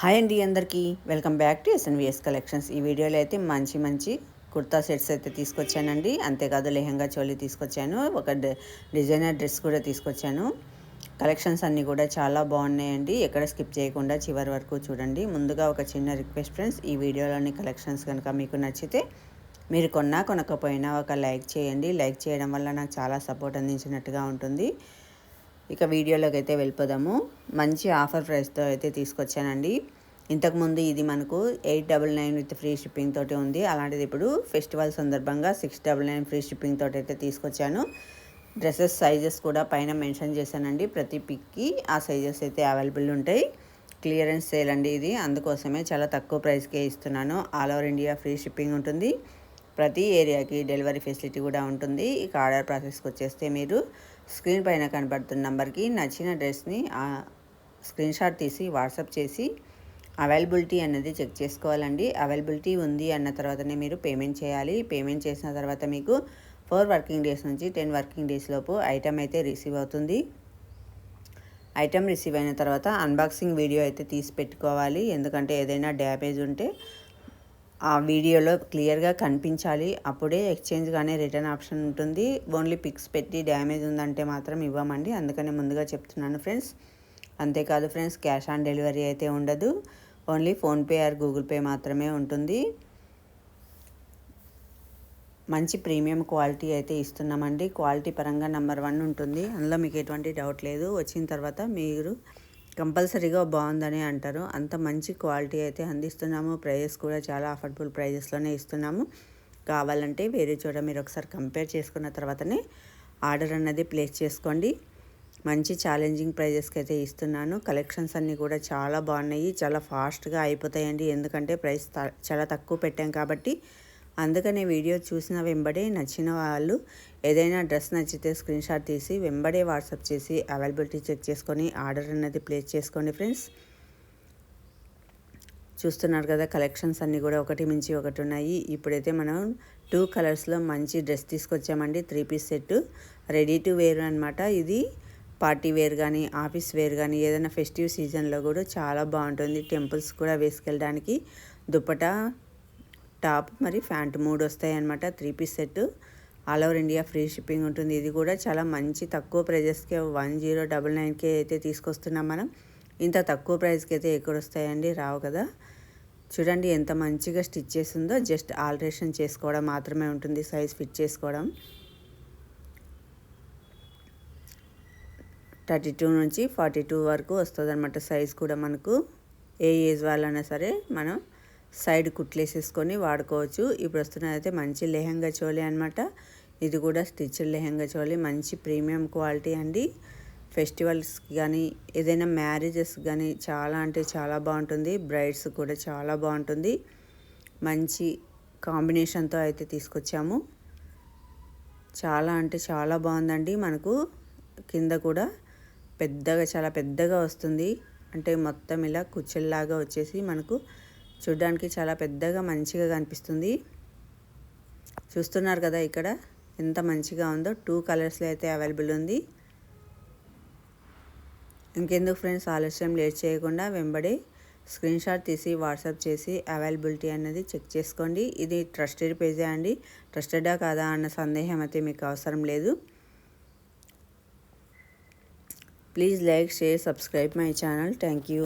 Hi అండి అందరికీ welcome back to ఎస్ఎన్విఎస్ collections. ఈ వీడియోలో అయితే మంచి కుర్తా సెట్స్ అయితే తీసుకొచ్చానండి. అంతేకాదు లెహంగా చోలీ తీసుకొచ్చాను, ఒక డిజైనర్ డ్రెస్ కూడా తీసుకొచ్చాను. కలెక్షన్స్ అన్నీ కూడా చాలా బాగున్నాయండి. ఎక్కడ స్కిప్ చేయకుండా చివరి వరకు చూడండి. ముందుగా ఒక చిన్న రిక్వెస్ట్ ఫ్రెండ్స్, ఈ వీడియోలోని కలెక్షన్స్ కనుక మీకు నచ్చితే మీరు కొనకపోయినా ఒక లైక్ చేయండి. లైక్ చేయడం వల్ల నాకు చాలా సపోర్ట్ అందించినట్టుగా ఉంటుంది. ఇక వీడియోలోకి అయితే వెళ్ళిపోదాము. మంచి ఆఫర్ ప్రైస్తో అయితే తీసుకొచ్చానండి. ఇంతకుముందు ఇది మనకు 899 విత్ ఫ్రీ షిప్పింగ్ తోటి ఉంది. అలాంటిది ఇప్పుడు ఫెస్టివల్ సందర్భంగా 699 ఫ్రీ షిప్పింగ్ తోటి అయితే తీసుకొచ్చాను. డ్రెస్సెస్ సైజెస్ కూడా పైన మెన్షన్ చేశానండి. ప్రతి పిక్కి ఆ సైజెస్ అయితే అవైలబుల్ ఉంటాయి. క్లియరెన్స్ సేల్ అండి ఇది, అందుకోసమే చాలా తక్కువ ప్రైస్కే ఇస్తున్నాను. All over India free shipping ఉంటుంది. ప్రతి ఏరియాకి డెలివరీ ఫెసిలిటీ కూడా ఉంటుంది. ఇక ఆర్డర్ ప్రాసెస్కి వచ్చేస్తే మీరు స్క్రీన్ పైన కనబడుతున్న నెంబర్కి నచ్చిన డ్రెస్ని స్క్రీన్ షాట్ తీసి వాట్సాప్ చేసి అవైలబిలిటీ అనేది చెక్ చేసుకోవాలండి. అవైలబిలిటీ ఉంది అన్న తర్వాతనే మీరు పేమెంట్ చేయాలి. పేమెంట్ చేసిన తర్వాత మీకు 4 వర్కింగ్ డేస్ నుంచి 10 వర్కింగ్ డేస్ లోపు ఐటమ్ అయితే రిసీవ్ అవుతుంది. ఐటమ్ రిసీవ్ అయిన తర్వాత అన్బాక్సింగ్ వీడియో అయితే తీసి పెట్టుకోవాలి. ఎందుకంటే ఏదైనా డ్యామేజ్ ఉంటే ఆ వీడియోలో క్లియర్గా కనిపించాలి. అప్పుడే ఎక్స్చేంజ్ కానీ రిటర్న్ ఆప్షన్ ఉంటుంది. ఓన్లీ పిక్స్ పెట్టి డ్యామేజ్ ఉందంటే మాత్రం ఇవ్వమండి. అందుకని ముందుగా చెప్తున్నాను ఫ్రెండ్స్. అంతేకాదు ఫ్రెండ్స్, క్యాష్ ఆన్ డెలివరీ అయితే ఉండదు. Only PhonePe are Google pay మాత్రమే ఉంటుంది. మంచి ప్రీమియం క్వాలిటీ అయితే ఇస్తున్నామండి. క్వాలిటీ పరంగా నెంబర్ 1 ఉంటుంది. అందులో మీకు ఎటువంటి డౌట్ లేదు. వచ్చిన తర్వాత మీరు కంపల్సరీగా బాగుందని అంటారు. అంత మంచి క్వాలిటీ అయితే అందిస్తున్నాము. ప్రైజెస్ కూడా చాలా అఫోర్డబుల్ ప్రైజెస్లోనే ఇస్తున్నాము. కావాలంటే వేరే చోట మీరు ఒకసారి కంపేర్ చేసుకున్న తర్వాతనే ఆర్డర్ అన్నది ప్లేస్ చేసుకోండి. మంచి ఛాలెంజింగ్ ప్రైజెస్కి అయితే ఇస్తున్నాను. కలెక్షన్స్ అన్నీ కూడా చాలా బాగున్నాయి. చాలా ఫాస్ట్గా అయిపోతాయండి. ఎందుకంటే ప్రైస్ చాలా తక్కువ పెట్టాం కాబట్టి. అందుకనే వీడియో చూసిన వెంబడే నచ్చిన వాళ్ళు ఏదైనా డ్రెస్ నచ్చితే స్క్రీన్ షాట్ తీసి వెంబడే వాట్సాప్ చేసి అవైలబిలిటీ చెక్ చేసుకొని ఆర్డర్ అనేది ప్లేస్ చేసుకోండి ఫ్రెండ్స్. చూస్తున్నారు కదా, కలెక్షన్స్ అన్నీ కూడా ఒకటి మించి ఒకటి ఉన్నాయి. ఇప్పుడైతే మనం 2 కలర్స్లో మంచి డ్రెస్ తీసుకొచ్చామండి. 3 piece set ready to wear అనమాట. ఇది పార్టీ వేర్ కానీ ఆఫీస్ వేర్ కానీ ఏదైనా ఫెస్టివ్ సీజన్లో కూడా చాలా బాగుంటుంది. టెంపుల్స్ కూడా వేసుకెళ్ళడానికి దుపట్టా, టాప్ మరి ప్యాంట్ 3 వస్తాయి అన్నమాట. 3 piece set all over India free shipping ఉంటుంది. ఇది కూడా చాలా మంచి తక్కువ ప్రైజెస్కే 1099కే అయితే తీసుకొస్తున్నాం మనం. ఇంత తక్కువ ప్రైస్కి అయితే ఎక్కడ వస్తాయండి, రావు కదా. చూడండి ఎంత మంచిగా స్టిచ్ చేసిందో. జస్ట్ ఆల్టరేషన్ చేసుకోవడం మాత్రమే ఉంటుంది, సైజ్ ఫిట్ చేసుకోవడం. 32 నుంచి 42 వరకు వస్తుంది అనమాట. సైజ్ కూడా మనకు ఏ ఏజ్ వాళ్ళైనా సరే మనం సైడ్ కుట్లేసేసుకొని వాడుకోవచ్చు. ఇప్పుడు వస్తున్నదైతే మంచి లెహంగా చోలీ అనమాట. ఇది కూడా స్టిచ్డ్ లెహంగా చోలీ, మంచి ప్రీమియం క్వాలిటీ అండి. ఫెస్టివల్స్కి కానీ ఏదైనా మ్యారేజెస్ కానీ చాలా అంటే చాలా బాగుంటుంది. బ్రైడ్స్ కూడా చాలా బాగుంటుంది. మంచి కాంబినేషన్తో అయితే తీసుకొచ్చాము. చాలా అంటే చాలా బాగుందండి. మనకు కింద కూడా చాలా పెద్దగా వస్తుంది. అంటే మొత్తం ఇలా కుచ్చెల్లాగా వచ్చేసి మనకు చూడ్డానికి చాలా పెద్దగా మంచిగా కనిపిస్తుంది. చూస్తున్నారు కదా ఇక్కడ ఎంత మంచిగా ఉందో. 2 కలర్స్లో అయితే అవైలబుల్ ఉంది. ఇంకెందుకు ఫ్రెండ్స్ ఆలస్యం లేట్ చేయకుండా వెంబడే స్క్రీన్ షాట్ తీసి వాట్సాప్ చేసి అవైలబిలిటీ అనేది చెక్ చేసుకోండి. ఇది ట్రస్టెడ్ పేజే అండి. ట్రస్టెడా కాదా అన్న సందేహం అయితే మీకు అవసరం లేదు. Please like, share, subscribe my channel. Thank you.